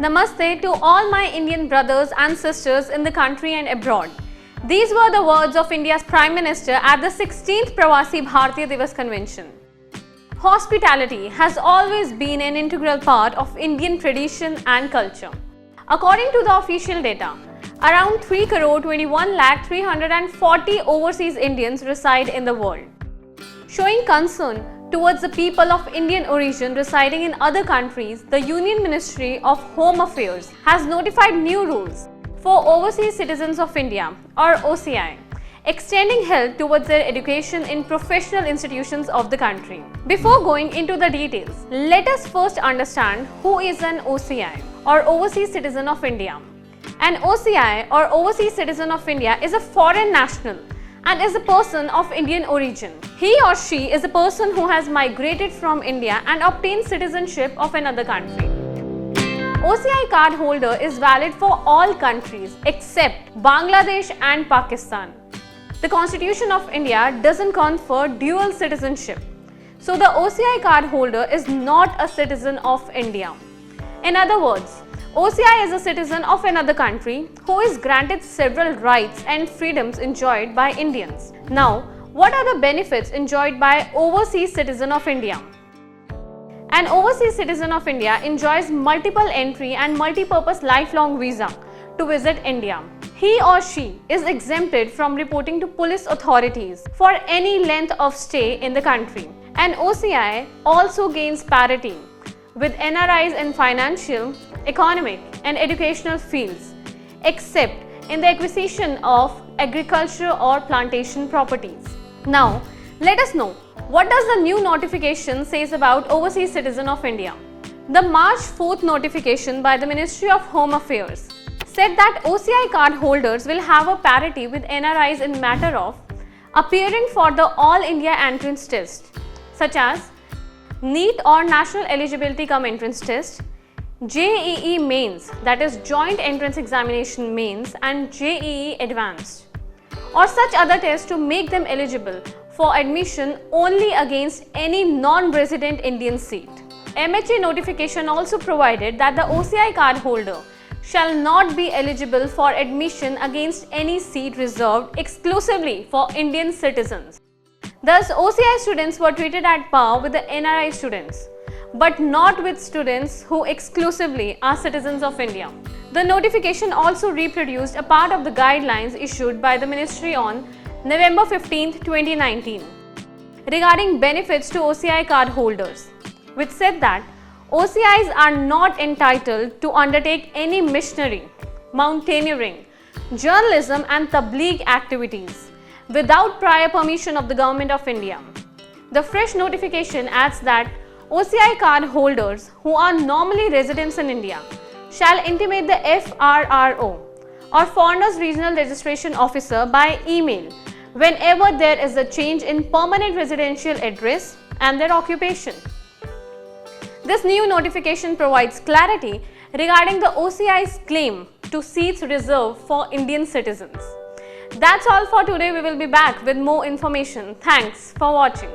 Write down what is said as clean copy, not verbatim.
Namaste to all my Indian brothers and sisters in the country and abroad. These were the words of India's Prime Minister at the 16th Pravasi Bharatiya Divas Convention. Hospitality has always been an integral part of Indian tradition and culture. According to the official data, around 3,21,340 overseas Indians reside in the world. Showing concern towards the people of Indian origin residing in other countries, the Union Ministry of Home Affairs has notified new rules for Overseas Citizens of India or OCI, extending help towards their education in professional institutions of the country. Before going into the details, let us first understand who is an OCI or Overseas Citizen of India. An OCI or Overseas Citizen of India is a foreign national and is a person of Indian origin. He or she is a person who has migrated from India and obtained citizenship of another country. OCI card holder is valid for all countries except Bangladesh and Pakistan. The Constitution of India doesn't confer dual citizenship, so the OCI card holder is not a citizen of India. In other words, OCI is a citizen of another country who is granted several rights and freedoms enjoyed by Indians. Now, what are the benefits enjoyed by Overseas Citizen of India? An Overseas Citizen of India enjoys multiple entry and multi-purpose lifelong visa to visit India. He or she is exempted from reporting to police authorities for any length of stay in the country. An OCI also gains parity with NRIs in financial, economic and educational fields, except in the acquisition of agriculture or plantation properties. Now, let us know, what does the new notification says about Overseas Citizen of India? The March 4th notification by the Ministry of Home Affairs said that OCI card holders will have a parity with NRIs in matter of appearing for the All India Entrance Test, such as NEET or National Eligibility Cum Entrance Test, JEE Mains, that is Joint Entrance Examination Mains, and JEE Advanced, or such other tests to make them eligible for admission only against any non-resident Indian seat. MHA notification also provided that the OCI card holder shall not be eligible for admission against any seat reserved exclusively for Indian citizens. Thus, OCI students were treated at par with the NRI students, but not with students who exclusively are citizens of India. The notification also reproduced a part of the guidelines issued by the Ministry on November 15, 2019 regarding benefits to OCI card holders, which said that OCIs are not entitled to undertake any missionary, mountaineering, journalism and tabligh activities without prior permission of the Government of India. The fresh notification adds that OCI card holders who are normally residents in India shall intimate the FRRO or Foreigners Regional Registration Officer by email whenever there is a change in permanent residential address and their occupation. This new notification provides clarity regarding the OCI's claim to seats reserved for Indian citizens. That's all for today. We will be back with more information. Thanks for watching.